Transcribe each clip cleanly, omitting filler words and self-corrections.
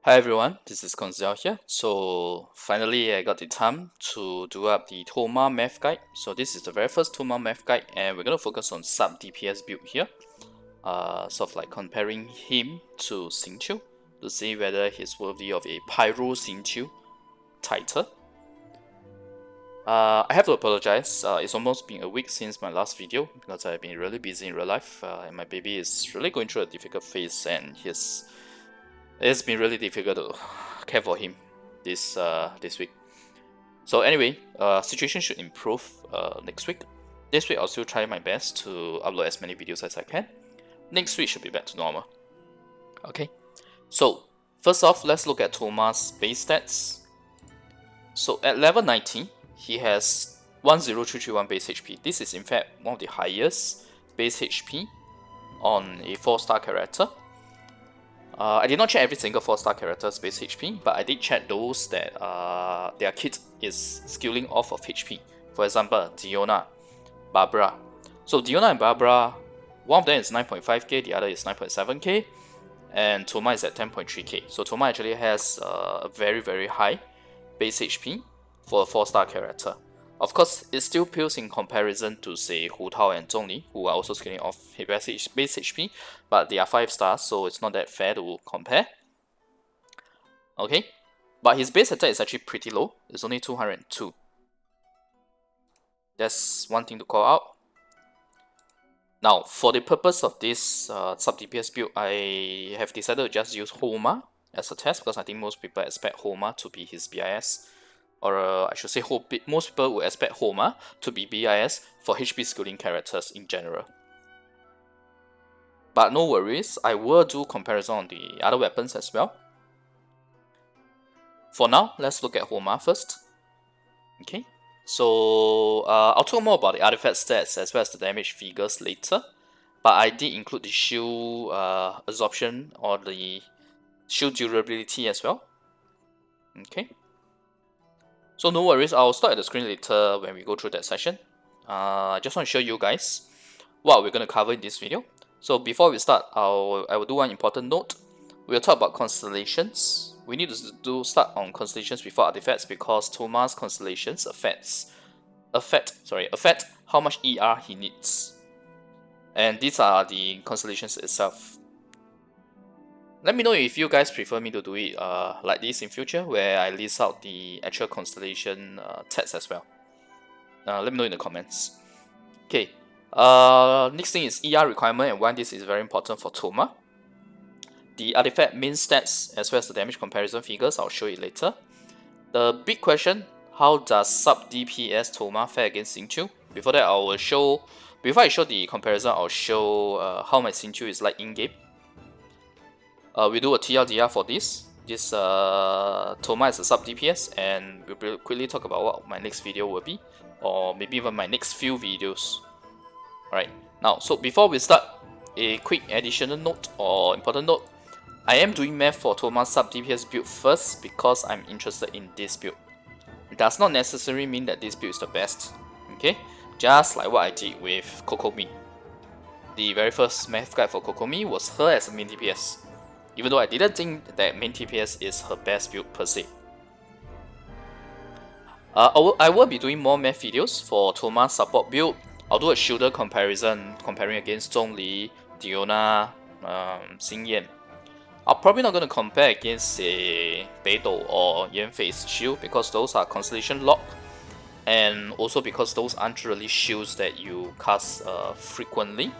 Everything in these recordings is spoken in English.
Hi everyone, this is Constellations here. So finally I got the time to do up the Thoma math guide. So this is the very first Thoma math guide and we're going to focus on sub DPS build here. Sort of like comparing him to Xingqiu to see whether he's worthy of a Pyro Xingqiu title. I have to apologize, it's almost been a week since my last video because I've been really busy in real life and my baby is really going through a difficult phase and it's been really difficult to care for him this week. So anyway, situation should improve next week. This week I'll still try my best to upload as many videos as I can. Next week should be back to normal. Okay, so first off, let's look at Thoma's base stats. So at level 19, he has 10331 base HP. This is in fact one of the highest base HP on a 4-star character. I did not check every single 4-star character's base HP, but I did check those that their kit is scaling off of HP. For example, Diona, Barbara. So Diona and Barbara, one of them is 9.5k, the other is 9.7k, and Thoma is at 10.3k. So Thoma actually has a very high base HP for a 4-star character. Of course, it still pales in comparison to say Hu Tao and Zhongli, who are also scaling off his base HP, but they are 5 stars, so it's not that fair to compare. Okay, but his base attack is actually pretty low. It's only 202. That's one thing to call out. Now, for the purpose of this sub DPS build, I have decided to just use Thoma as a test because I think most people expect Thoma to be his BIS. Or I should say most people would expect Thoma to be BIS for HP scaling characters in general. But no worries, I will do comparison on the other weapons as well. For now, let's look at Thoma first. Okay, so I'll talk more about the artifact stats as well as the damage figures later. But I did include the shield absorption or the shield durability as well. Okay. So no worries, I'll start at the screen later when we go through that session. I just want to show you guys what we're going to cover in this video. So before we start, I will do one important note. We'll talk about constellations. We need to start on constellations before artifacts because Thoma's constellations affect how much ER he needs. And these are the constellations itself. Let me know if you guys prefer me to do it like this in future, where I list out the actual constellation text as well. Let me know in the comments. Okay, next thing is ER requirement and why this is very important for Thoma. The artifact main stats as well as the damage comparison figures, I'll show it later. The big question, how does sub DPS Thoma fare against Xingqiu? Before that, before I show the comparison, I'll show how my Xingqiu is like in-game. We do a TLDR for this. This Thoma is a sub DPS, and we'll quickly talk about what my next video will be, or maybe even my next few videos. Alright, now, so before we start, a quick additional note or important note. I am doing math for Thoma Sub DPS build first because I'm interested in this build. It does not necessarily mean that this build is the best, okay? Just like what I did with Kokomi. The very first math guide for Kokomi was her as a main DPS. Even though I didn't think that main TPS is her best build per se. I will be doing more math videos for Thoma's support build. I'll do a shielder comparison, comparing against Zhongli, Diona, Xingyan. I'm probably not going to compare against say Beidou or Yanfei's shield because those are constellation lock. And also because those aren't really shields that you cast frequently.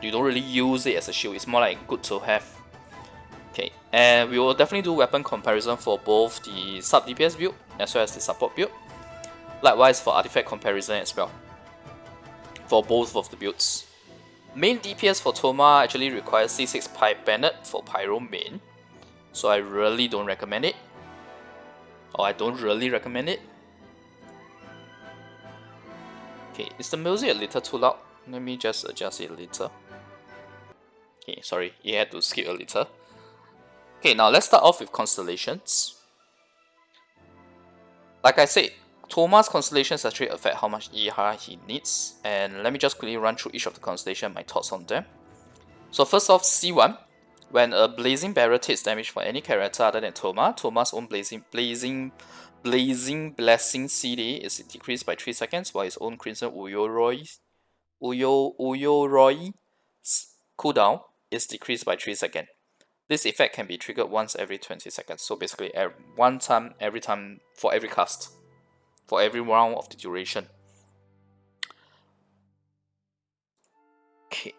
You don't really use it as a shield, it's more like good to have. Okay, and we will definitely do weapon comparison for both the sub DPS build as well as the support build. Likewise for artifact comparison as well. For both of the builds. Main DPS for Thoma actually requires C6 Pipe Bennett for Pyro main. So I really don't recommend it. Or I don't really recommend it. Okay, is the music a little too loud? Let me just adjust it a little. Okay, sorry, you had to skip a little. Okay, now let's start off with constellations. Like I said, Thoma's constellations actually affect how much ER he needs, and let me just quickly run through each of the constellations and my thoughts on them. So first off, C1. When a blazing barrel takes damage for any character other than Thoma, Thoma's own blazing blessing CD is decreased by 3 seconds, while his own crimson Uyoroi's cooldown is decreased by 3 seconds. This effect can be triggered once every 20 seconds. So basically, one time every time for every cast, for every round of the duration. Okay.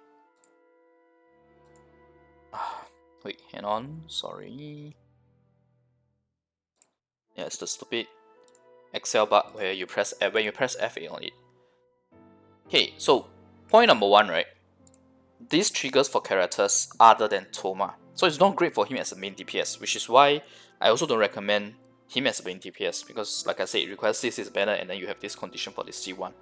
Wait, hang on. Sorry. Yeah, it's the stupid Excel bug where you press when you press F8 on it. Okay, so point number 1, right? This triggers for characters other than Thoma. So it's not great for him as a main DPS, which is why I also don't recommend him as a main DPS, because like I said, it requires C6 banner and then you have this condition for the C1.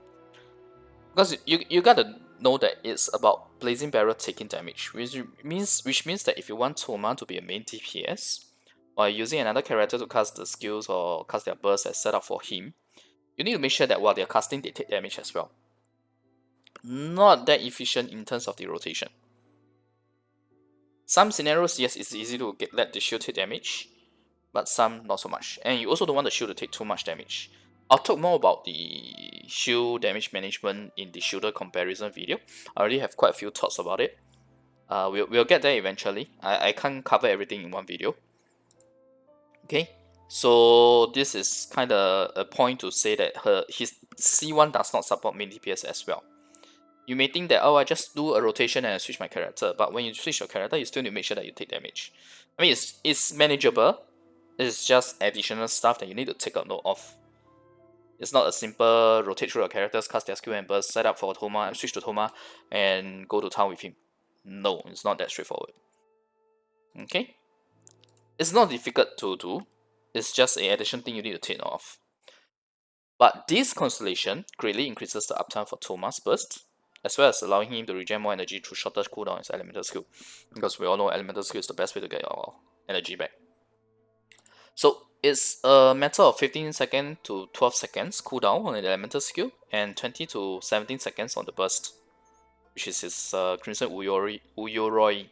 Because you gotta know that it's about Blazing Barrel taking damage, which means that if you want Thoma to be a main DPS, or using another character to cast the skills or cast their burst as set up for him, you need to make sure that while they're casting, they take damage as well. Not that efficient in terms of the rotation. Some scenarios, yes, it's easy to let the shield take damage, but some not so much. And you also don't want the shield to take too much damage. I'll talk more about the shield damage management in the shielder comparison video. I already have quite a few thoughts about it. We'll get there eventually. I can't cover everything in one video. Okay, so this is kind of a point to say that his C1 does not support main DPS as well. You may think that, oh, I just do a rotation and I switch my character, but when you switch your character, you still need to make sure that you take damage. I mean, it's manageable. It's just additional stuff that you need to take a note of. It's not a simple rotate through your characters, cast their skill and burst, set up for Thoma, and switch to Thoma, and go to town with him. No, it's not that straightforward. Okay? It's not difficult to do. It's just an additional thing you need to take note of. But this constellation greatly increases the uptime for Thoma's burst, as well as allowing him to regen more energy through shorter cooldown as elemental skill. Because we all know elemental skill is the best way to get your energy back. So it's a matter of 15 seconds to 12 seconds cooldown on the elemental skill, and 20 to 17 seconds on the burst, which is his Crimson Uyuroi.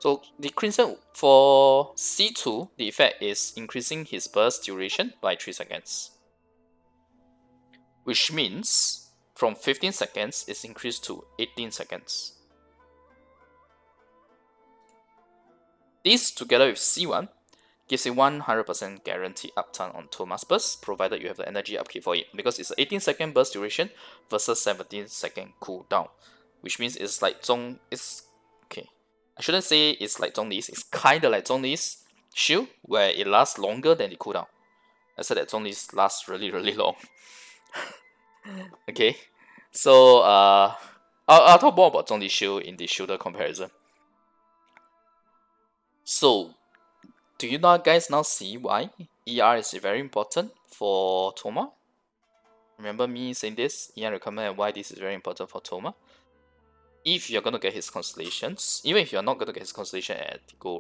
So the Crimson for C2, the effect is increasing his burst duration by 3 seconds. Which means from 15 seconds it's increased to 18 seconds. This together with C1 gives a 100% guaranteed uptime on Thoma's burst, provided you have the energy upkeep for it, because it's an 18-second burst duration versus 17-second cooldown, which means it's like okay. I shouldn't say it's like Zhongli's, it's kind of like Zhongli's shield, where it lasts longer than the cooldown. I said that Zhongli's lasts really, really long. Okay, so I'll talk more about Zhongli's shield in the shielder comparison. So, do you guys now see why ER is very important for Thoma? Remember me saying this, ER recommend, and why this is very important for Thoma? If you're going to get his constellations, even if you're not going to get his constellation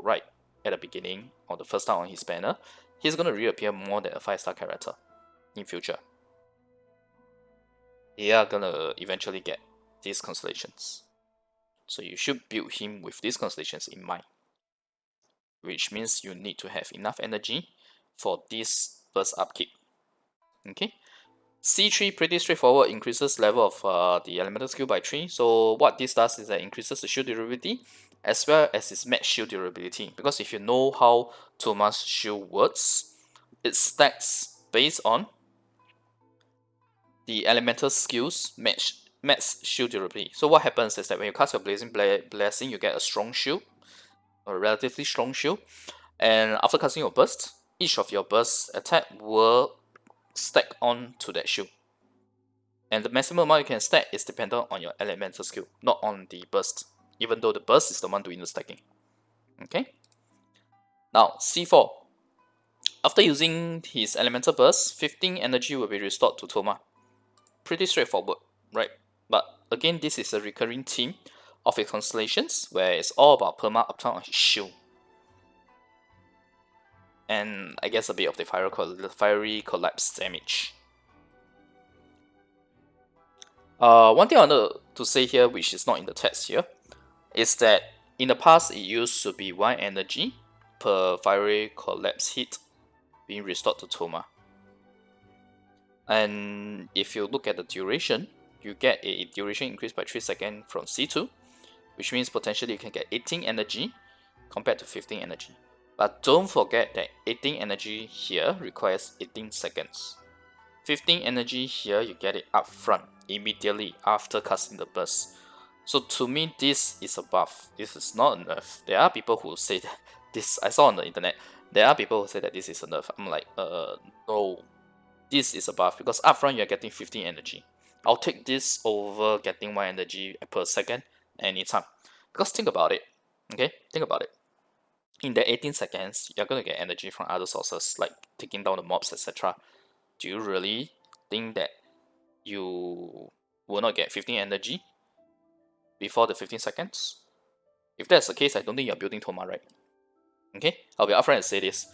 right at the beginning or the first time on his banner, he's going to reappear more than a 5-star character in future. They are going to eventually get these constellations. So you should build him with these constellations in mind, which means you need to have enough energy for this burst upkeep. Okay, C3 pretty straightforward, increases level of the elemental skill by 3. So what this does is that it increases the shield durability as well as its match shield durability. Because if you know how Thoma's shield works, it stacks based on the elemental skills match shield durability. So what happens is that when you cast your Blazing Blessing, you get a strong shield, a relatively strong shield, and after casting your burst, each of your burst attack will stack on to that shield, and the maximum amount you can stack is dependent on your elemental skill, not on the burst, even though the burst is the one doing the stacking. Okay, now C4, after using his elemental burst, 15 energy will be restored to Thoma. Pretty straightforward, right? But again, this is a recurring theme of his constellations, where it's all about perma uptime on his shield, and I guess a bit of the fiery collapse damage. One thing I want to say here, which is not in the text here, is that in the past, it used to be 1 energy per fiery collapse hit being restored to Thoma. And if you look at the duration, you get a duration increase by 3 seconds from C2, which means potentially you can get 18 energy compared to 15 energy. But don't forget that 18 energy here requires 18 seconds. 15 energy here, you get it up front, immediately after casting the burst. So to me, this is a buff. This is not a nerf. There are people who say that this, I saw on the internet, there are people who say that this is a nerf. I'm like, no, this is a buff because upfront you're getting 15 energy. I'll take this over getting 1 energy per second anytime. Because think about it, okay? Think about it. In the 18 seconds, you're going to get energy from other sources like taking down the mobs, etc. Do you really think that you will not get 15 energy before the 15 seconds? If that's the case, I don't think you're building Thoma right. Okay, I'll be upfront and say this.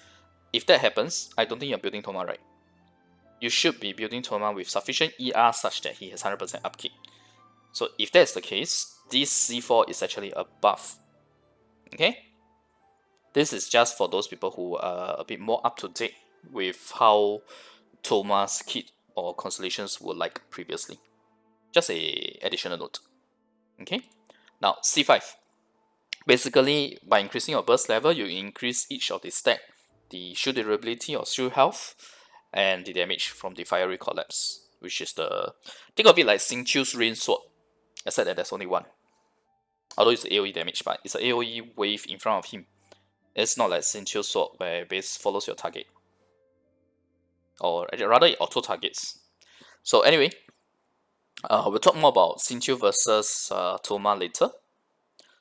If that happens, I don't think you're building Thoma right. You should be building Thoma with sufficient ER such that he has 100% upkeep. So if that's the case, this C4 is actually a buff. Okay? This is just for those people who are a bit more up to date with how Thoma's kit or Constellations were like previously. Just a additional note. Okay? Now C5. Basically, by increasing your burst level, you increase each of the stack, the shield durability or shield health, and the damage from the fiery collapse, which is the, think of it like Xingqiu's rain sword, except that there's only one. Although it's AoE damage, but it's an AoE wave in front of him. It's not like Xingqiu's sword where base follows your target, or rather it auto targets. So anyway, we'll talk more about Xingqiu versus Thoma later.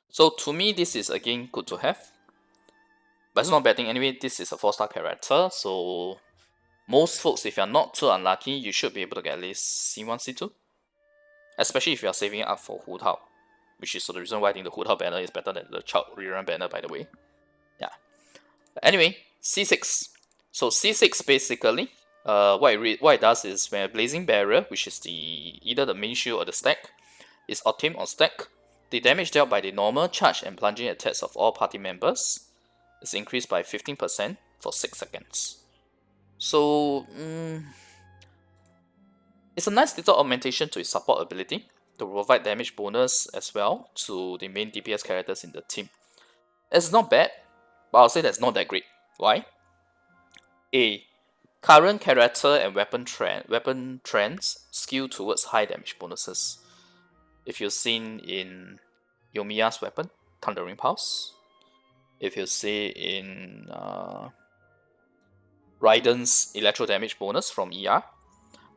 So to me, this is again good to have, but it's not bad thing anyway. This is a 4-star character, so most folks, if you're not too unlucky, you should be able to get at least C1, C2. Especially if you're saving up for Hu Tao, which is the reason why I think the Hu Tao banner is better than the Child rerun banner, by the way. Yeah. But anyway, C6. So C6 basically, what it does is when a Blazing Barrier, which is either the main shield or the stack, is obtained on stack, the damage dealt by the normal, charge, and plunging attacks of all party members is increased by 15% for 6 seconds. So, it's a nice little augmentation to its support ability to provide damage bonus as well to the main DPS characters in the team. It's not bad, but I'll say that's not that great. Why? A. Current character and weapon trends skew towards high damage bonuses. If you've seen in Yoimiya's weapon, Thundering Pulse. If you see in Raiden's electro damage bonus from ER.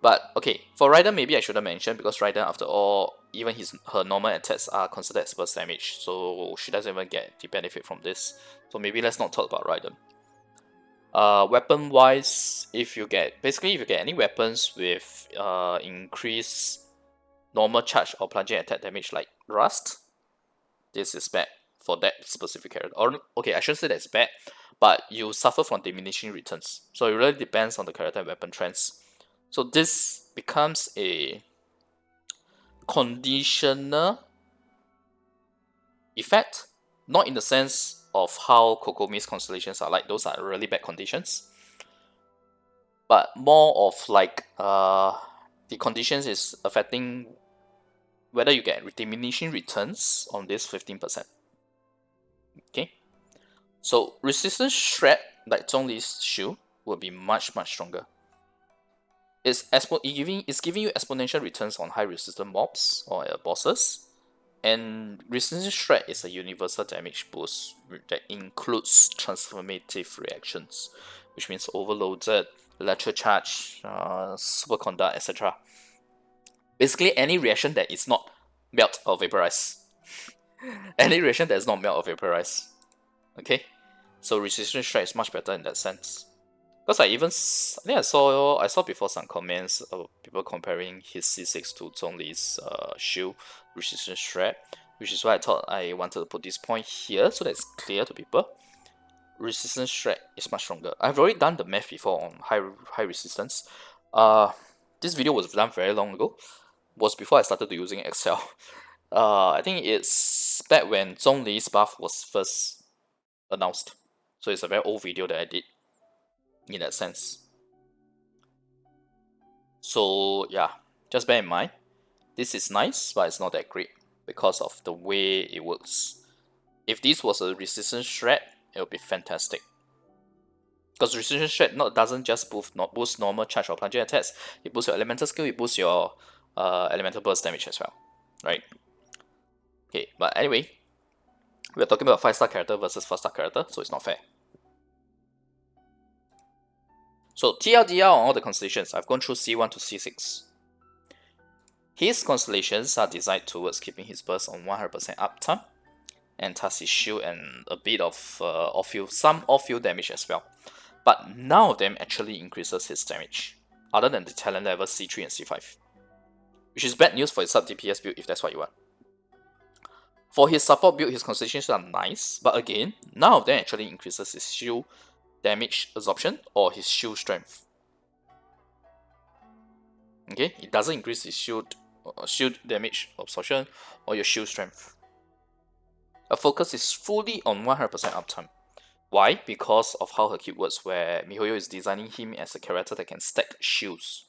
But okay, for Raiden maybe I shouldn't mention because Raiden, after all, even her normal attacks are considered as burst damage, so she doesn't even get the benefit from this. So maybe let's not talk about Raiden. Weapon wise, if you get any weapons with increased normal charge or plunging attack damage like Rust, this is bad for that specific character. Or okay, I shouldn't say that's bad, but you suffer from diminishing returns. So it really depends on the character and weapon trends. So this becomes a conditional effect, not in the sense of how Kokomi's constellations are like, those are really bad conditions, but more of like the conditions is affecting whether you get diminishing returns on this 15%. Okay, so resistance shred like Zhongli's shield will be much stronger. It's giving you exponential returns on high resistance mobs or bosses, and resistance shred is a universal damage boost that includes transformative reactions, which means overloaded, electro charge, superconduct, etc. Basically any reaction that is not melt or vaporize. Any reaction that is not melt or vaporize. Okay, so resistance shred is much better in that sense. Because I think I saw before some comments of people comparing his C6 to Zhongli's shield resistance shred, which is why I thought I wanted to put this point here so that it's clear to people. Resistance shred is much stronger. I've already done the math before on high resistance. This video was done very long ago. Was before I started using Excel. I think it's back when Zhongli's buff was first announced. So it's a very old video that I did in that sense. So yeah, just bear in mind, this is nice, but it's not that great because of the way it works. If this was a resistance shred, it would be fantastic. Because resistance shred doesn't just boost normal charge or plunging attacks, it boosts your elemental skill, it boosts your elemental burst damage as well, right? Okay, but anyway, we're talking about 5-star character versus 4-star character, so it's not fair. So TLDR on all the constellations, I've gone through C1 to C6. His constellations are designed towards keeping his burst on 100% uptime, and thus his shield and a bit of some off-field damage as well. But none of them actually increases his damage, other than the talent level C3 and C5. Which is bad news for his sub DPS build if that's what you want. For his support build, his constellations are nice, but again, none of them actually increases his shield damage absorption or his shield strength. Okay, it doesn't increase his shield damage absorption or your shield strength. A focus is fully on 100% uptime. Why? Because of how her kit works, where MiHoYo is designing him as a character that can stack shields.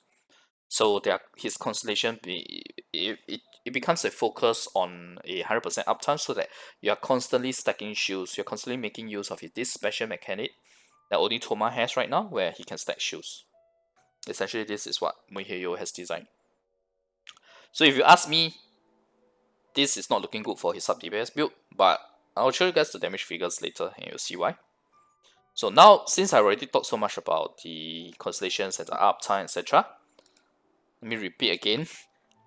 So his constellation it becomes a focus on a 100% uptime, so that you are constantly stacking shields. You're constantly making use of this special mechanic that only Thoma has right now, where he can stack shields. Essentially, this is what MiHoYo has designed. So if you ask me, this is not looking good for his sub DPS build, but I'll show you guys the damage figures later and you'll see why. So now, since I already talked so much about the constellations and the uptime, etc., let me repeat again.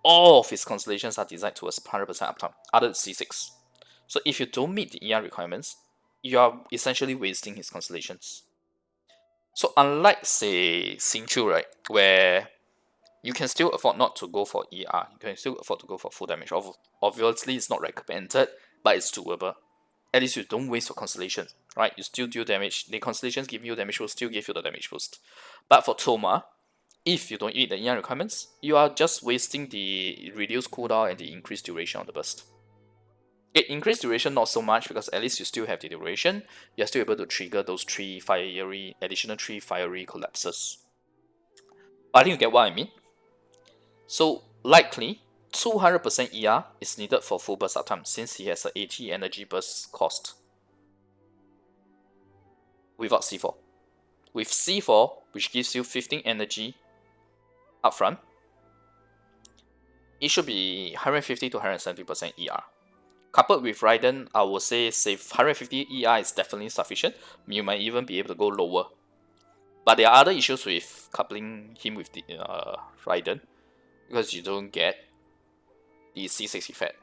All of his constellations are designed towards 100% uptime, other than C6. So if you don't meet the ER requirements, you are essentially wasting his constellations. So unlike, say, Xingqiu, right, where you can still afford not to go for ER, you can still afford to go for full damage. Obviously, it's not recommended, but it's doable. At least you don't waste your constellations, right? You still do damage. The constellations give you damage boost, still give you the damage boost. But for Thoma, if you don't meet the ER requirements, you are just wasting the reduced cooldown and the increased duration of the burst. Increased duration not so much, because at least you still have the duration. You're still able to trigger those additional 3 fiery collapses. I think you get what I mean. So likely 200% ER is needed for full burst uptime, since he has an 80 energy burst cost without C4. With C4, which gives you 15 energy upfront, it should be 150 to 170% ER. Coupled with Raiden, I would say 150 ER is definitely sufficient. You might even be able to go lower. But there are other issues with coupling him with the Raiden, because you don't get the C6 effect.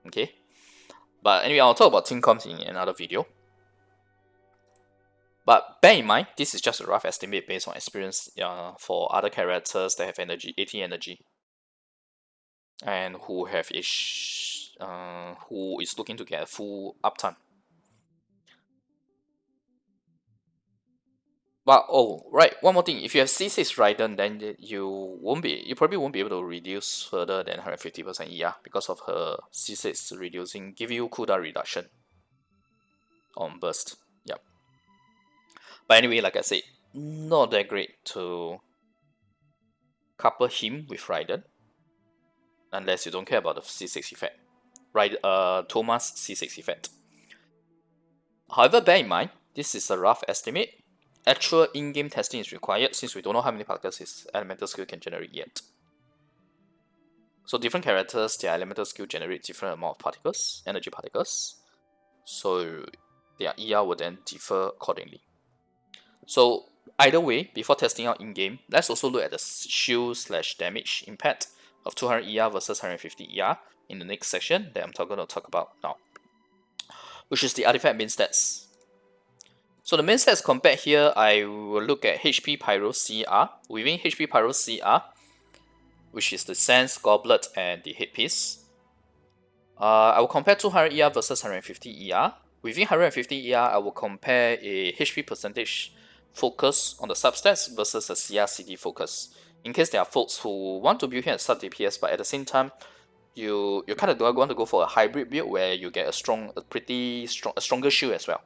Okay? But anyway, I'll talk about team comps in another video. But bear in mind, this is just a rough estimate based on experience for other characters that have 80 energy. And who is looking to get a full uptime. But right, one more thing. If you have C6 Raiden, then you probably won't be able to reduce further than 150% ER, because of her C6 give you cooldown reduction on burst. Yep. But anyway, like I said, not that great to couple him with Raiden, unless you don't care about the C6 effect. Right, Thoma's C6 effect. However, bear in mind, this is a rough estimate. Actual in-game testing is required, since we don't know how many particles his elemental skill can generate yet. So different characters, their elemental skill generate different amount of particles, energy particles. So their ER will then differ accordingly. So either way, before testing out in-game, let's also look at the shield/damage impact of 200 ER versus 150 ER in the next section that I'm going to talk about now, which is the artifact main stats. So the main stats compared here, I will look at HP Pyro CR. Within HP Pyro CR, which is the Sense, Goblet, and the Headpiece, I will compare 200 ER versus 150 ER. Within 150 ER, I will compare a HP percentage focus on the substats versus a CR CD focus. In case there are folks who want to build here at sub DPS, but at the same time you kind of want to go for a hybrid build where you get a stronger shield as well,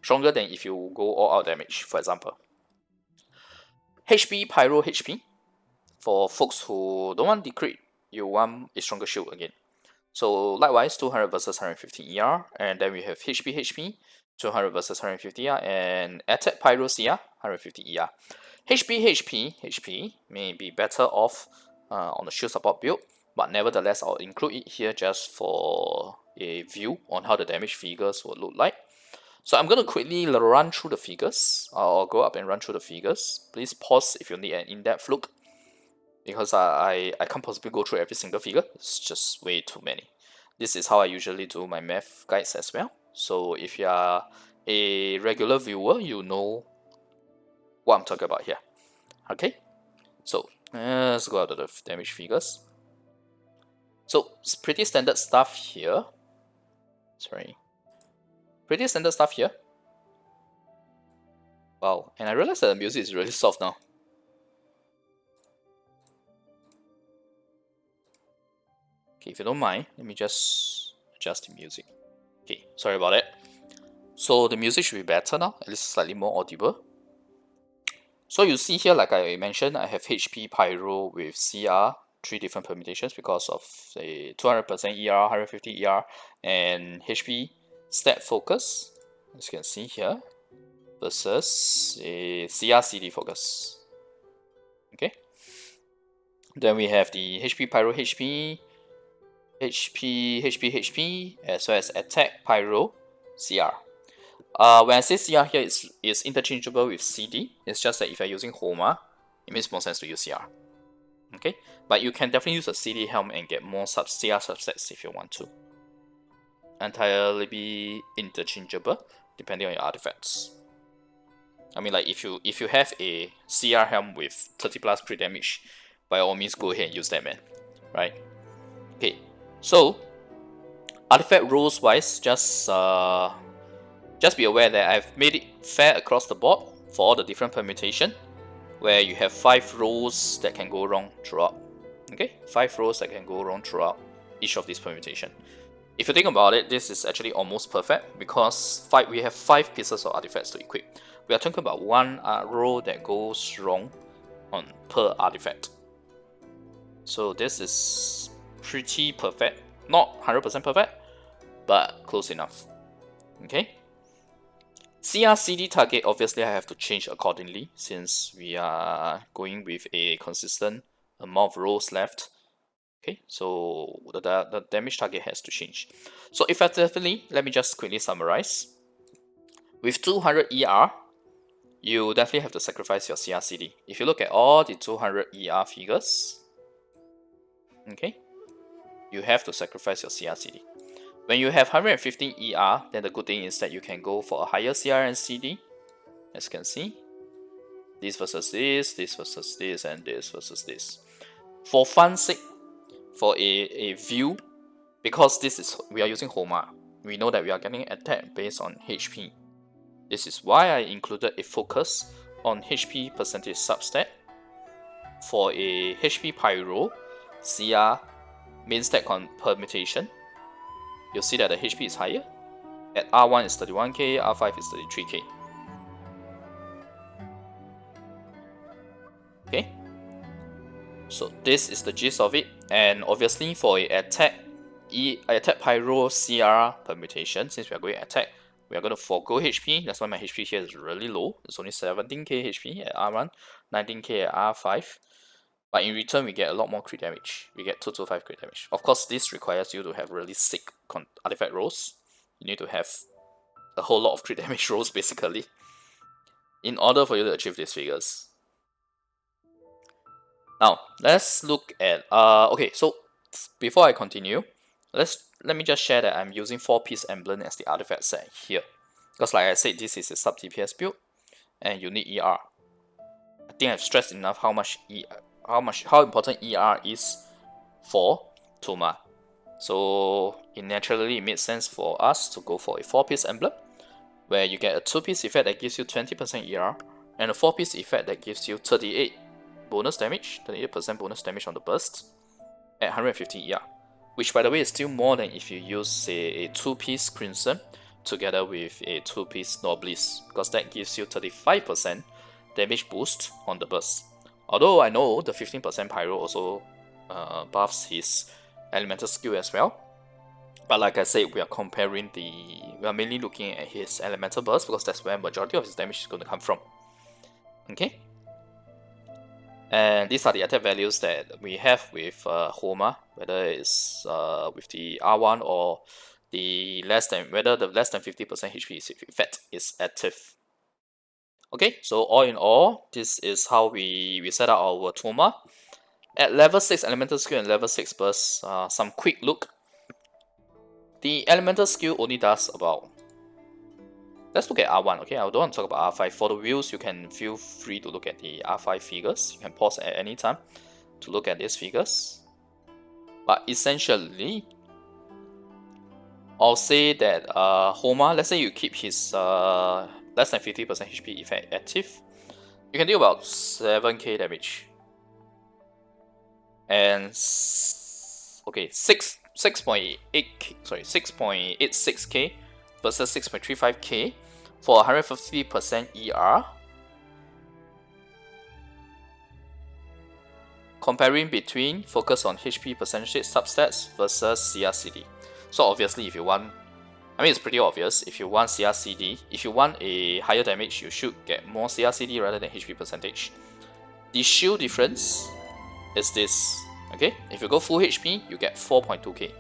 stronger than if you go all out damage, for example. HP Pyro HP for folks who don't want decrit, you want a stronger shield again. So likewise, 200 versus 150 ER, and then we have HP 200 versus 150 ER, and Attack Pyro CR 150 ER. HP may be better off on the shield support build, but nevertheless I'll include it here just for a view on how the damage figures will look like. So I'm going to quickly run through the figures. I'll go up and run through the figures. Please pause if you need an in-depth look, because I can't possibly go through every single figure. It's just way too many. This is how I usually do my math guides as well. So if you are a regular viewer, you know what I'm talking about here. Okay, so let's go out to the damage figures. So it's pretty standard stuff here. Pretty standard stuff here. Wow, and I realized that the music is really soft now. Okay, if you don't mind, let me just adjust the music. Okay, sorry about that. So the music should be better now, at least slightly more audible. So you see here, like I mentioned, I have HP Pyro with CR, 3 different permutations because of a 200% ER, 150 ER, and HP Stat Focus, as you can see here, versus a CR CD Focus. Okay. Then we have the HP Pyro HP, as well as Attack Pyro CR. When I say CR here, it's interchangeable with CD. It's just that if you're using Thoma, it makes more sense to use CR. Okay, but you can definitely use a CD helm and get more CR subsets if you want to. Entirely be interchangeable depending on your artifacts. I mean, like if you have a CR helm with 30 plus crit damage, by all means go ahead and use that, man. Right? Okay, so artifact roles wise, just be aware that I've made it fair across the board for all the different permutation, where you have 5 rows that can go wrong throughout. Okay, 5 rows that can go wrong throughout each of these permutation. If you think about it, this is actually almost perfect because we have 5 pieces of artifacts to equip. We are talking about 1 row that goes wrong on per artifact. So this is pretty perfect. Not 100% perfect, but close enough. Okay. CR/CD target, obviously I have to change accordingly since we are going with a consistent amount of rows left. Okay, so the damage target has to change. So effectively, let me just quickly summarize. With 200 ER, you definitely have to sacrifice your CR/CD. If you look at all the 200 ER figures, okay, you have to sacrifice your CR/CD. When you have 115 ER, then the good thing is that you can go for a higher CR and CD. As you can see, this versus this, this versus this, and this versus this. For fun's sake, for a view, because we are using Thoma, we know that we are getting attack based on HP. This is why I included a focus on HP percentage substat for a HP Pyro CR main stack permutation. You'll see that the HP is higher. At R1 is 31k, R5 is 33k. Okay, so this is the gist of it, and obviously for a attack Pyro CR permutation, since we are going attack, we are going to forego HP. That's why my HP here is really low. It's only 17k HP at R1, 19k at R5. But in return, we get a lot more crit damage. We get 225 crit damage. Of course, this requires you to have really sick artifact rolls. You need to have a whole lot of crit damage rolls, basically, in order for you to achieve these figures. Now, let's look at... okay, so before I continue, let me just share that I'm using 4-piece emblem as the artifact set here. Because like I said, this is a sub DPS build, and you need ER. I think I've stressed enough how important ER is for Thoma. So it naturally made sense for us to go for a 4-piece emblem, where you get a 2-piece effect that gives you 20% ER, and a 4-piece effect that gives you 38% bonus damage on the burst at 150 ER. which by the way is still more than if you use say a 2-piece Crimson together with a 2-piece Nobliss, because that gives you 35% damage boost on the burst. Although I know the 15% Pyro also buffs his elemental skill as well. But like I said, we are mainly looking at his elemental burst because that's where majority of his damage is going to come from. Okay. And these are the attack values that we have with Thoma, whether it's with the R1 or whether the less than 50% HP effect is active. Okay, so all in all, this is how we set up our Thoma. At level 6 elemental skill and level 6 burst, some quick look. The elemental skill only does about... Let's look at R1, okay? I don't want to talk about R5. For the views, you can feel free to look at the R5 figures. You can pause at any time to look at these figures. But essentially, I'll say that Thoma, let's say you keep his less than 50% HP effect active, you can do about 7k damage. And okay, 6.86k versus 6.35k for 150% ER. Comparing between focus on HP percentage substats versus CRCD. So obviously if you want, I mean it's pretty obvious, if you want CRCD, if you want a higher damage, you should get more CRCD rather than HP percentage. The shield difference is this, okay? If you go full HP, you get 4.2k.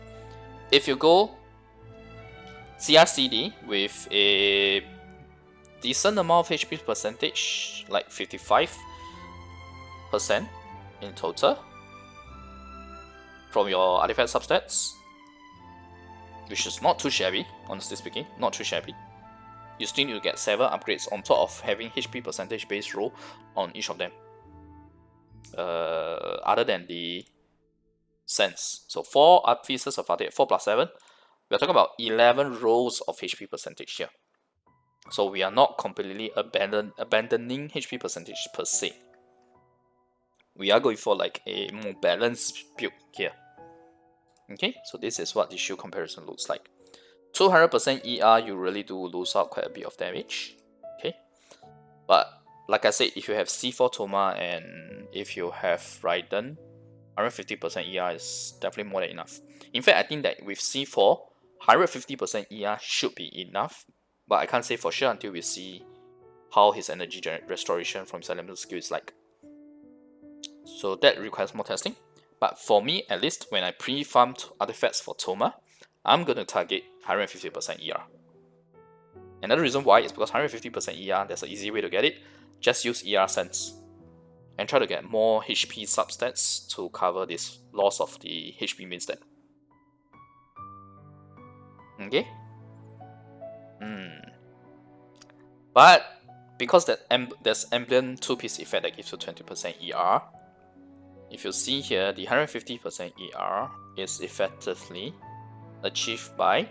If you go CRCD with a decent amount of HP percentage, like 55% in total from your artifact substats, which is not too shabby, honestly speaking, not too shabby. You still need to get 7 upgrades on top of having HP percentage based roll on each of them. Other than the sense. So 4 pieces of artifact, 4 plus 7, we're talking about 11 rolls of HP percentage here. So we are not completely abandoning HP percentage per se. We are going for like a more balanced build here. Okay, so this is what the shield comparison looks like. 200% ER, you really do lose out quite a bit of damage. Okay, but like I said, if you have C4 Thoma and if you have Raiden, 150% ER is definitely more than enough. In fact, I think that with C4, 150% ER should be enough, but I can't say for sure until we see how his energy restoration from his elemental skill is like. So that requires more testing. But for me, at least when I pre-farmed artifacts for Thoma, I'm going to target 150% ER. Another reason why is because 150% ER, there's an easy way to get it. Just use ER sense and try to get more HP substats to cover this loss of the HP main stat. Okay? But because there's ambient 2-piece effect that gives you 20% ER, if you see here, the 150% ER is effectively achieved by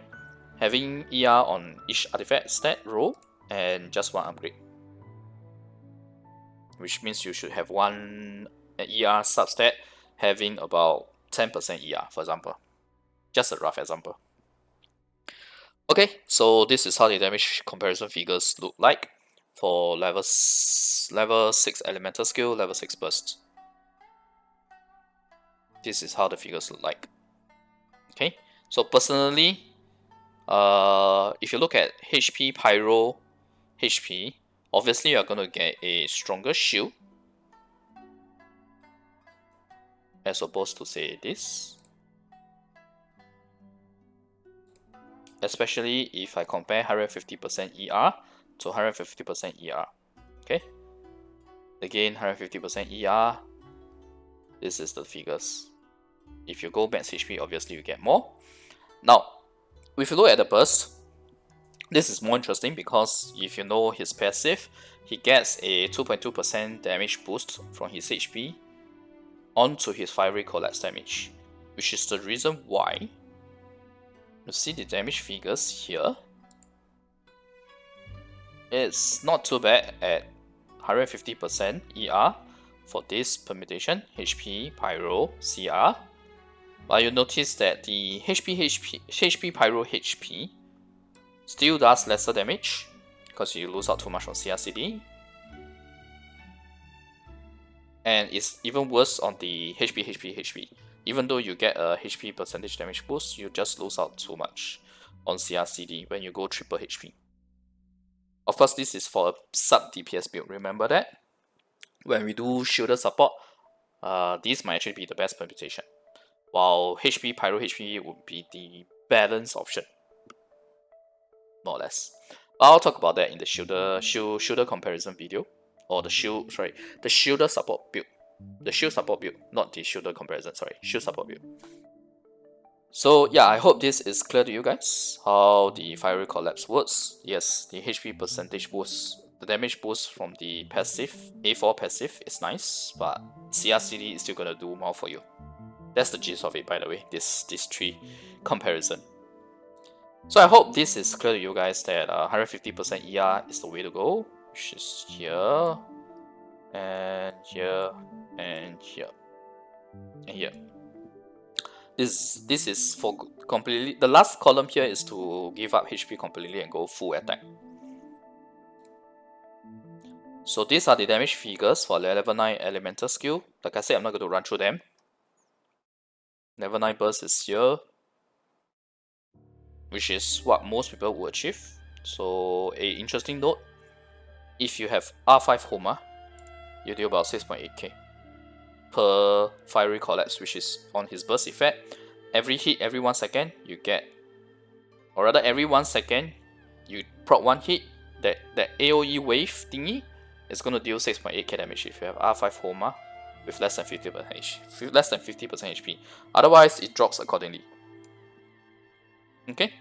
having ER on each artifact stat row and just 1 upgrade. Which means you should have 1 ER substat having about 10% ER, for example. Just a rough example. Okay, so this is how the damage comparison figures look like for level 6 elemental skill, level 6 burst. This is how the figures look like. Okay, so personally, if you look at HP, Pyro, HP, obviously you're going to get a stronger shield as opposed to say this. Especially if I compare 150% ER to 150% ER. Okay, again 150% ER, this is the figures. If you go max HP, obviously you get more. Now, if you look at the burst, this is more interesting because if you know his passive, he gets a 2.2% damage boost from his HP onto his fiery collapse damage, which is the reason why you see the damage figures here. It's not too bad at 150% ER for this permutation, HP, Pyro, CR. But you notice that the HP Pyro HP still does lesser damage because you lose out too much on CRCD. And it's even worse on the HP. Even though you get a HP percentage damage boost, you just lose out too much on CRCD when you go triple HP. Of course, this is for a sub DPS build, remember that? When we do shielder support, this might actually be the best permutation, while Pyro HP would be the balance option, more or less. I'll talk about that in the shielder comparison video, or the shielder support build. The shield support build, not the shielder comparison, sorry, shield support build. So yeah, I hope this is clear to you guys, how the Fiery Collapse works. Yes, the HP percentage boost, the damage boost from the passive, A4 passive is nice, but CRCD is still gonna do more for you. That's the gist of it, by the way, this 3 comparison. So I hope this is clear to you guys that 150% ER is the way to go, which is here, and here, and here, and here. This is for completely, the last column here is to give up HP completely and go full attack. So these are the damage figures for level 9 elemental skill. Like I said, I'm not going to run through them. Level 9 burst is here, which is what most people will achieve. So a interesting note, if you have R5 Thoma, you do about 6.8k per Fiery Collapse, which is on his burst effect. Every hit, every 1 second, you get, or rather every 1 second, you proc 1 hit, that AoE wave thingy is going to deal 6.8k damage if you have R5 Thoma with less than 50% HP. Otherwise, it drops accordingly. Okay?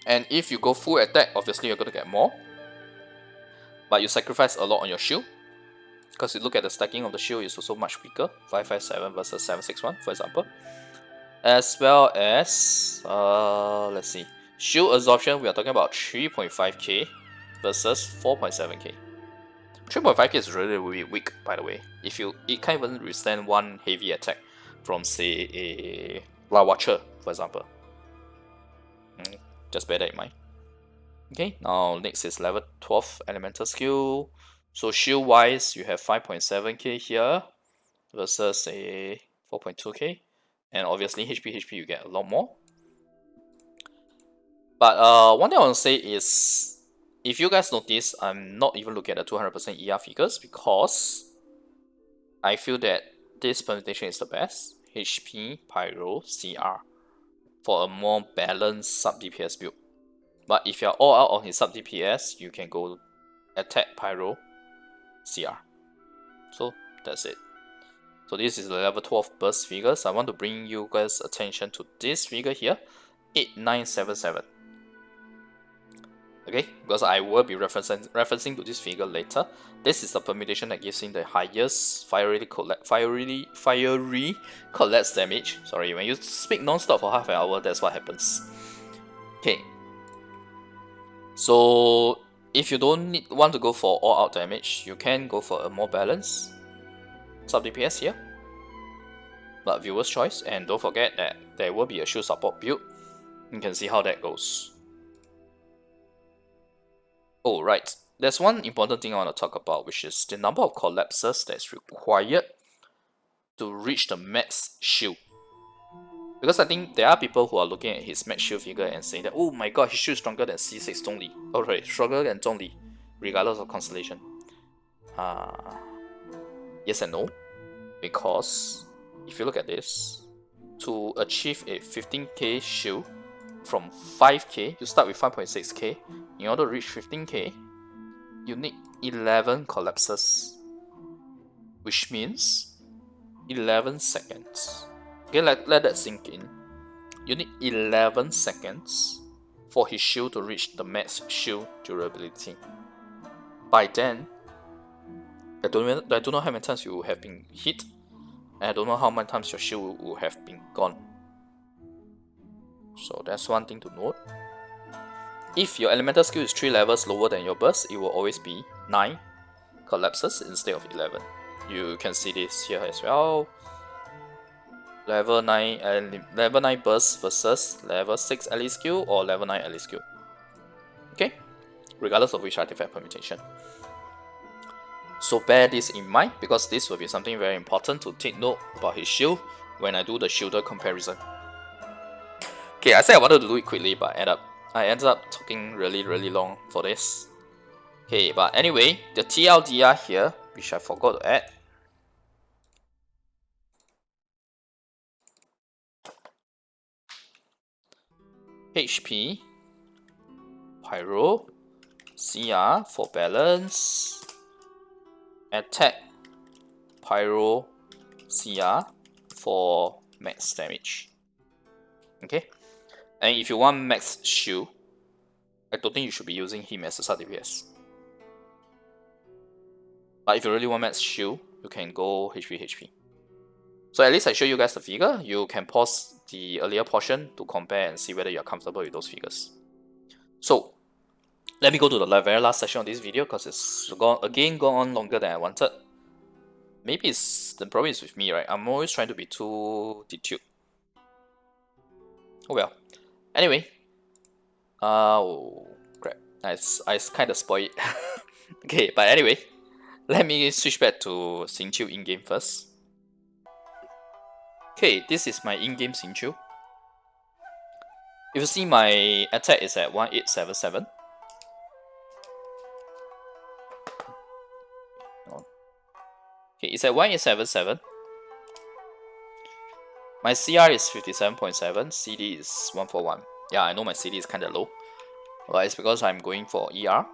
And if you go full attack, obviously you're going to get more, but you sacrifice a lot on your shield. Because you look at the stacking of the shield is also much weaker, 557 versus 761 for example. As well as, let's see, shield absorption, we are talking about 3.5k versus 4.7k. 3.5k is really, really weak, by the way. It can't even withstand one heavy attack from, say, a La Watcher, for example. Just bear that in mind. Okay, now next is level 12 elemental skill. So shield wise, you have 5.7k here versus a 4.2k, and obviously HP you get a lot more. But one thing I want to say is, if you guys notice, I'm not even looking at the 200% ER figures because I feel that this permutation is the best. HP, Pyro, CR for a more balanced sub DPS build. But if you're all out on his sub DPS, you can go attack, Pyro, CR. So that's it. So this is the level 12 burst figures. I want to bring you guys attention to this figure here, 8977. Okay, because I will be referencing to this figure later. This is the permutation that gives him the highest fiery collapse damage. Sorry, when you speak non-stop for half an hour, that's what happens. Okay. So if you don't want to go for all-out damage, you can go for a more balanced sub DPS here. But viewer's choice, and don't forget that there will be a shield support build. You can see how that goes. Oh, right. There's one important thing I want to talk about, which is the number of collapses that's required to reach the max shield. Because I think there are people who are looking at his max shield figure and saying that, oh my god, his shield is stronger than C6 Zhongli. Oh, right, stronger than Zhongli, regardless of constellation. Yes and no. Because if you look at this, to achieve a 15k shield from 5k, you start with 5.6k. In order to reach 15k, you need 11 collapses, which means 11 seconds. Okay, let that sink in. You need 11 seconds for his shield to reach the max shield durability. By then, I don't know how many times you have been hit, and I don't know how many times your shield will have been gone. So that's one thing to note. If your elemental skill is 3 levels lower than your burst, it will always be 9 collapses instead of 11. You can see this here as well. level 9 burst versus level 6 ally skill or level 9 ally skill. Okay, regardless of which artifact permutation. So bear this in mind because this will be something very important to take note about his shield when I do the shielder comparison. Okay, I said I wanted to do it quickly, but I ended up talking really long for this. Okay, but anyway, the TLDR here, which I forgot to add. HP, Pyro, CR for balance, attack, Pyro, CR for max damage. Okay, and if you want max shield, I don't think you should be using him as a sub DPS. But if you really want max shield, you can go HP. So at least I show you guys the figure. You can pause the earlier portion to compare and see whether you're comfortable with those figures. So let me go to the very last section of this video because it's gone on longer than I wanted. Maybe the problem is with me, right? I'm always trying to be too detailed. Oh well. Anyway. Oh crap. I kind of spoiled it. Okay, but anyway. Let me switch back to Xingqiu in-game first. Okay, this is my in-game Xingqiu. If you see, my attack is at 1877. Okay, it's at 1877. My CR is 57.7, CD is 141. Yeah, I know my CD is kinda low. But it's because I'm going for ER.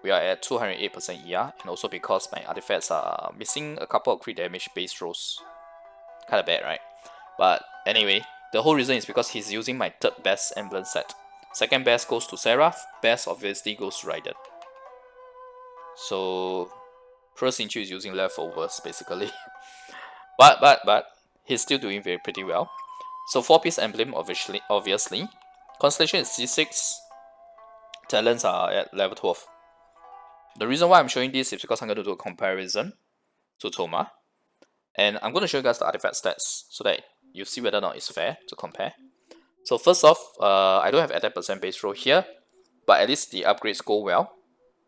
We are at 208% ER, and also because my artifacts are missing a couple of crit damage base rolls. Kinda bad, right? But anyway, the whole reason is because he's using my third best emblem set. Second best goes to Seraph, best obviously goes to Raiden. So first Xingqiu is using leftovers basically. but he's still doing pretty well. So 4-piece emblem obviously. Constellation is C6. Talents are at level 12. The reason why I'm showing this is because I'm going to do a comparison to Thoma. And I'm going to show you guys the artifact stats so that you see whether or not it's fair to compare. So first off, I don't have attack percent base roll here, but at least the upgrades go well.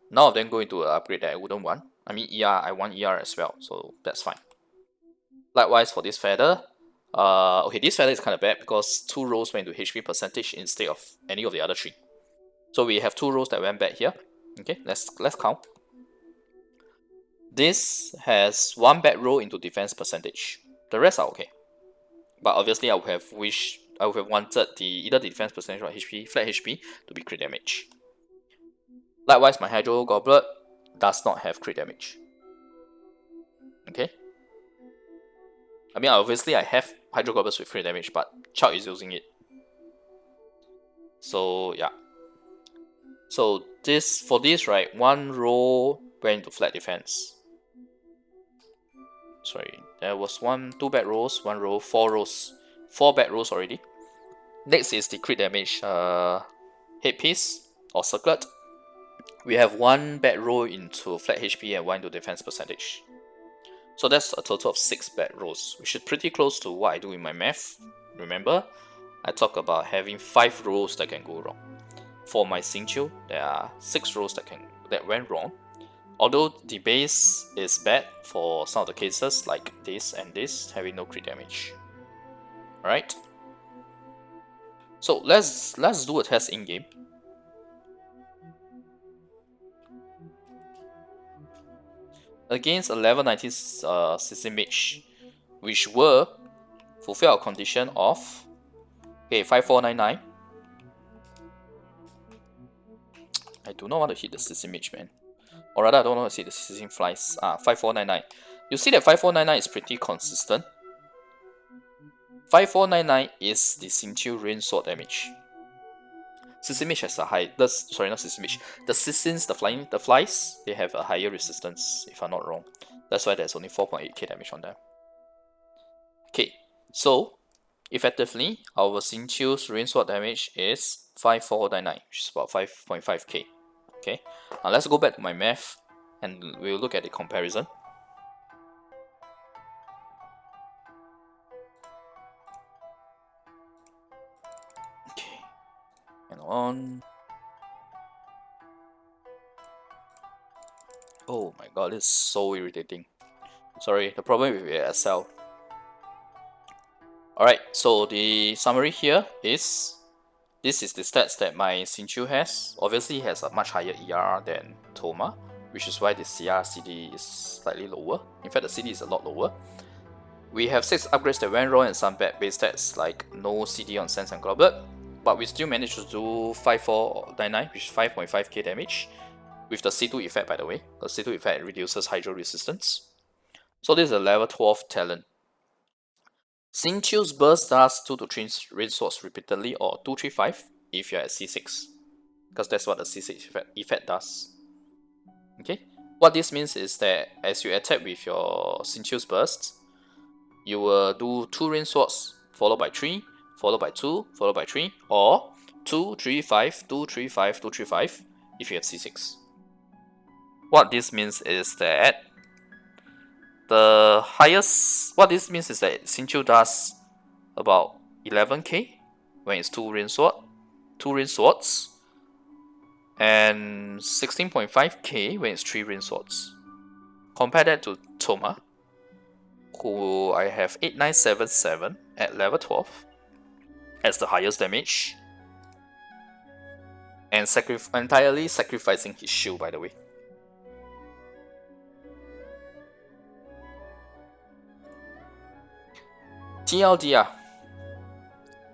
None of them go into an upgrade that I wouldn't want. I mean ER, I want ER as well, so that's fine. Likewise for this feather, okay, this feather is kind of bad because 2 rolls went into HP percentage instead of any of the other 3. So we have 2 rolls that went bad here. Okay, let's count. This has 1 bad roll into defense percentage. The rest are okay. But obviously I would have wanted either the defense percentage or HP, flat HP to be crit damage. Likewise, my Hydro Goblet does not have crit damage. Okay. I mean, obviously I have Hydro Goblets with crit damage, but Chuck is using it. So yeah. So for this, right, 1 roll went into flat defense. Sorry, there was 2 bad rolls, 1 roll, 4 rolls. 4 bad rolls already. Next is the crit damage headpiece or circlet. We have 1 bad roll into flat HP and 1 into defense percentage. So that's a total of 6 bad rolls, which is pretty close to what I do in my math. Remember, I talk about having 5 rolls that can go wrong. For my Xingqiu, there are 6 rolls that went wrong. Although the base is bad for some of the cases, like this and this, having no crit damage. Alright. So let's do a test in game. Against a level 19 CC Mage, which will fulfill our condition of 5499. I do not want to hit the CC Mage, man. Or rather, I don't want to see the CC Flies. 5499. You see that 5499 is pretty consistent. 5499 is the Xingqiu Rain Sword damage. CC Mage has a high. Sorry, not CC Mage. The Sissins, the flies, they have a higher resistance, if I'm not wrong. That's why there's only 4.8k damage on them. Okay, so effectively, our Xingqiu's Rain Sword damage is 5499, which is about 5.5k. Okay, now let's go back to my math and we'll look at the comparison. on. Oh my god, it's so irritating. Sorry, the problem with ASL. Alright, so the summary here is this is the stats that my Xingqiu has. Obviously, it has a much higher ERR than Thoma, which is why the CR CD is slightly lower. In fact, the CD is a lot lower. We have 6 upgrades that went wrong and some bad base stats like no CD on Sense and Goblet, but we still managed to do 5499, which is 5.5k damage, with the C2 effect by the way. The C2 effect reduces hydro resistance. So this is a level 12 talent. Xingqiu's burst does 2 to 3 rain swords repeatedly, or 235 if you're at C6, because that's what the C6 effect does. Okay, what this means is that as you attack with your Xingqiu's burst, you will do 2 rain swords followed by 3, followed by 2, followed by 3, or 2, 3, 5, 2, 3, 5, 2, 3, 5 if you have C6. What this means is that the highest, what this means is that Xingqiu does about 11k when it's 2 rain swords, and 16.5k when it's 3 rain swords. Compare that to Thoma, who I have 8977 at level 12 as the highest damage, and entirely sacrificing his shield by the way. TLDR.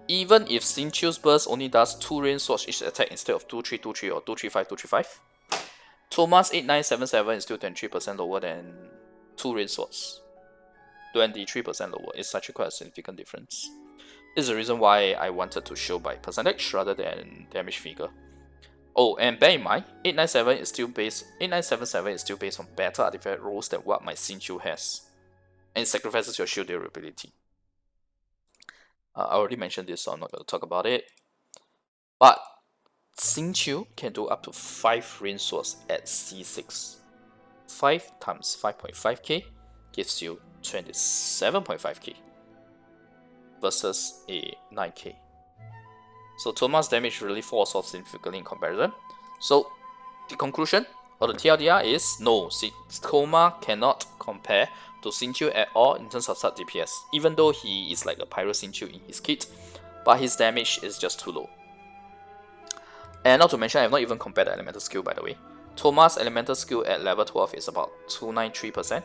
Even if Xingqiu's burst only does 2 rain swords each attack instead of 2323 or 235, Thoma's 8977 is still 23% lower than 2 rain swords. 23% lower. It's actually quite a significant difference. This is the reason why I wanted to show by percentage rather than damage figure. Oh, and bear in mind, 8977 is still based on better artifact rolls than what my Xingqiu has, and it sacrifices your shield durability. I already mentioned this, so I'm not going to talk about it. But Xingqiu can do up to 5 rain swords at C6. 5 times 5.5k gives you 27.5k versus a 9k. So Thoma's damage really falls off significantly in comparison. So the conclusion or the TLDR is no, Thoma cannot compare to Xingqiu at all in terms of sub DPS, even though he is like a Pyro Xingqiu in his kit, but his damage is just too low. And not to mention, I have not even compared the elemental skill by the way. Thoma's elemental skill at level 12 is about 293%,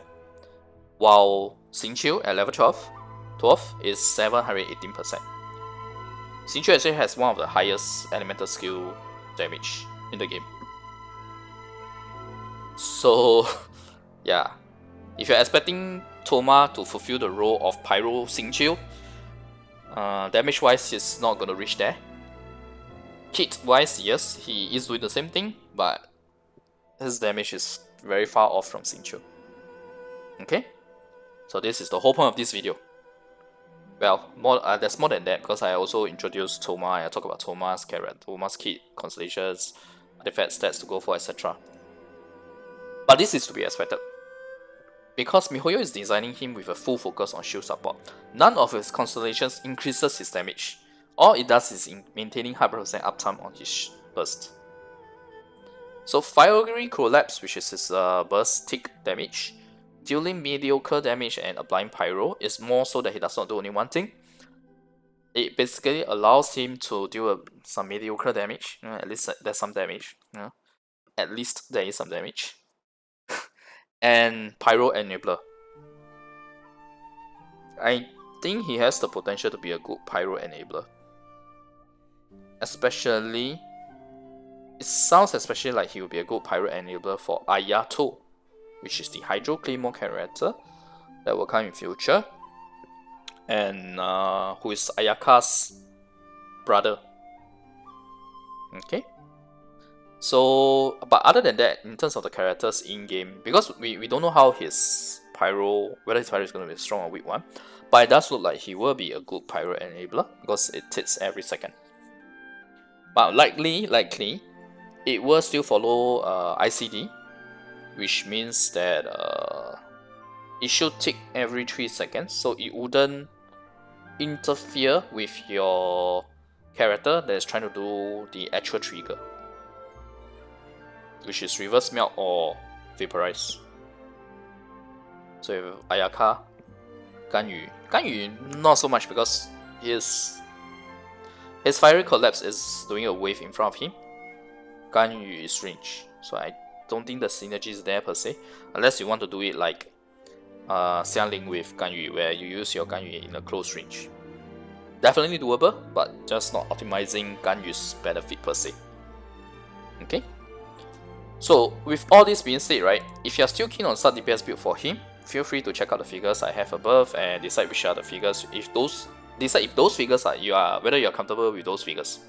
while Xingqiu at level 12 is 718%. Xingqiu actually has one of the highest elemental skill damage in the game. So yeah, if you're expecting Thoma to fulfill the role of Pyro Xingqiu, damage wise he's not gonna reach there. Kit wise, yes, he is doing the same thing, but his damage is very far off from Xingqiu. Okay, so this is the whole point of this video. Well, there's more than that, because I also introduced Thoma, I talk about Thoma's kit, Constellations, artifact stats to go for, etc. But this is to be expected, because MiHoYo is designing him with a full focus on shield support. None of his Constellations increases his damage. All it does is maintaining 100% uptime on his burst. So Fiery Collapse, which is his burst tick damage, dealing mediocre damage and applying Pyro, is more so that he does not do only one thing. It basically allows him to deal some mediocre damage. At least there's some damage. At least there is some damage. And Pyro Enabler. I think he has the potential to be a good Pyro Enabler. Especially, it sounds especially like he will be a good Pyro Enabler for Ayato, which is the Hydro Claymore character that will come in future, and who is Ayaka's brother. Okay, so but other than that, in terms of the characters in game, because we don't know how his Pyro, whether his Pyro is going to be a strong or weak one, but it does look like he will be a good Pyro Enabler because it hits every second. But likely it will still follow ICD, which means that it should tick every 3 seconds, so it wouldn't interfere with your character that is trying to do the actual trigger, which is reverse melt or vaporize. So you have Ayaka, Ganyu not so much because his fiery collapse is doing a wave in front of him. Ganyu is range, so I don't think the synergy is there per se, unless you want to do it like Xiangling with Ganyu, where you use your Ganyu in a close range. Definitely doable, but just not optimizing Ganyu's benefit per se. Okay. So with all this being said, right, if you're still keen on sub DPS build for him, feel free to check out the figures I have above and decide which are the figures. Decide if those figures are whether you're comfortable with those figures.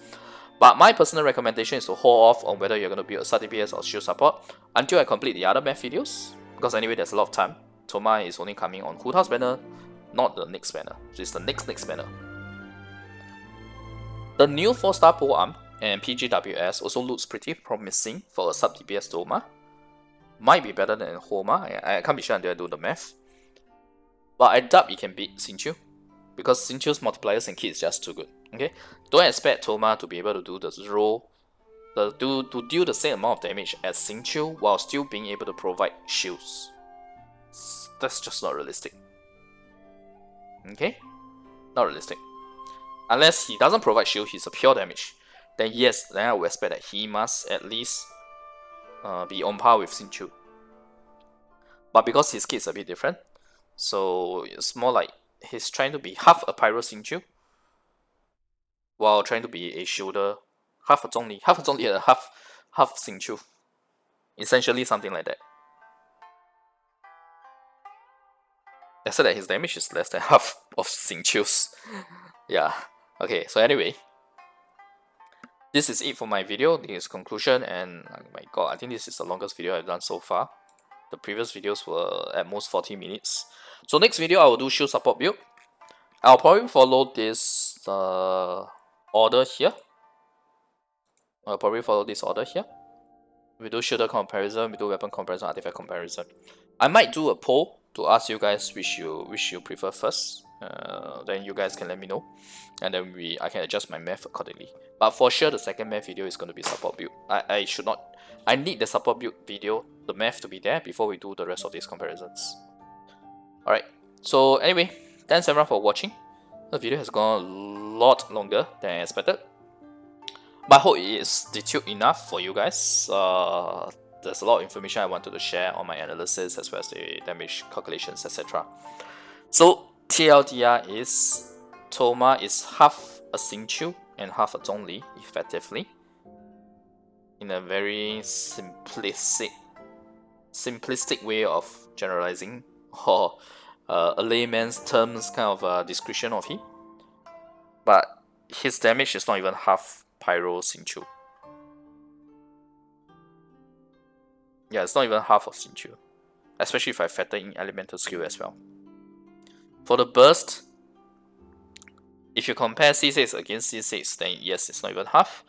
But my personal recommendation is to hold off on whether you're going to build a sub DPS or shield support until I complete the other math videos, because anyway there's a lot of time. Thoma is only coming on Hu Tao's banner, not the next banner. So it's the next banner. The new 4-star pole arm and PGWS also looks pretty promising for a sub DPS Thoma. Might be better than Homa, I can't be sure until I do the math. But I doubt it can beat Xingqiu, because Xingqiu's multipliers and kit is just too good. Okay, don't expect Thoma to be able to do to deal the same amount of damage as Xingqiu while still being able to provide shields. That's just not realistic. Okay, not realistic. Unless he doesn't provide shield, he's a pure damage. Then yes, then I would expect that he must at least be on par with Xingqiu. But because his kit is a bit different, so it's more like he's trying to be half a Pyro Xingqiu while trying to be a shielder, half a Zhongli and half Xingqiu. Essentially something like that. Except that his damage is less than half of Xingqiu's. Yeah. Okay, so anyway, this is it for my video. This is conclusion, and oh my god, I think this is the longest video I've done so far. The previous videos were at most 40 minutes. So next video I will do shield support build. I'll probably follow this order here. We do shielder comparison, we do weapon comparison, artifact comparison. I might do a poll to ask you guys which you prefer first. Then you guys can let me know, and then I can adjust my math accordingly. But for sure, the second math video is going to be support build. I need the support build video, the math to be there before we do the rest of these comparisons. Alright, so anyway, thanks everyone for watching. The video has gone a lot longer than I expected, but I hope it is detailed enough for you guys. There's a lot of information I wanted to share on my analysis as well as the damage calculations, etc. So TLDR is Thoma is half a Xingqiu and half a Zhongli, effectively, in a very simplistic way of generalizing, or a layman's terms kind of description of him. But his damage is not even half Pyro Xingqiu. Yeah, it's not even half of Xingqiu, especially if I factor in elemental skill as well. For the burst, if you compare C6 against C6, then yes, it's not even half.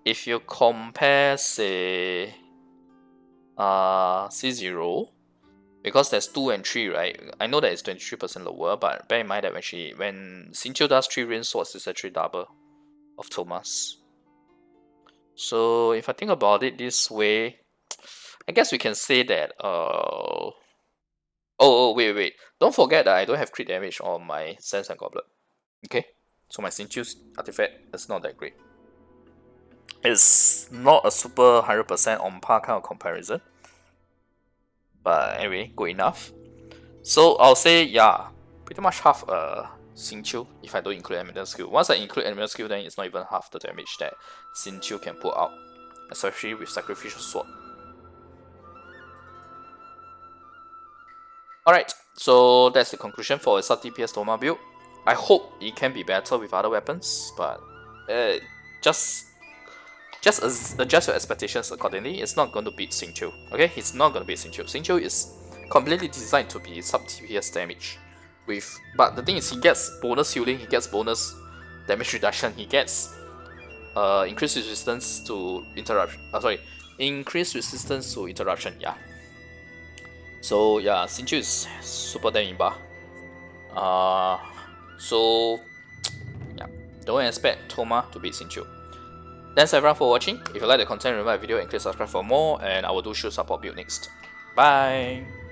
If you compare, say, C0, because there's 2 and 3, right? I know that it's 23% lower, but bear in mind that when Xingqiu does 3 rain swords, it's actually double of Thoma's. So if I think about it this way, I guess we can say that wait. Don't forget that I don't have crit damage on my Sense and Goblet. Okay? So my Xingqiu's artifact is not that great. It's not a super 100% on par kind of comparison. But anyway, good enough. So I'll say, yeah, pretty much half Xingqiu if I don't include elemental skill. Once I include elemental skill, then it's not even half the damage that Xingqiu can put out, especially with Sacrificial Sword. Alright, so that's the conclusion for a sub DPS Thoma build. I hope it can be better with other weapons, but just adjust your expectations accordingly. It's not going to beat Xingqiu. Okay, it's not going to beat Xingqiu. Xingqiu is completely designed to be sub DPS damage. But the thing is, he gets bonus healing, he gets bonus damage reduction, he gets increased resistance to interruption. Increased resistance to interruption. Yeah. So yeah, Xingqiu is super damn imba. So yeah, Don't expect Thoma to beat Xingqiu. Thanks everyone for watching. If you like the content, remember my video and click subscribe for more, and I will do shield support build next. Bye!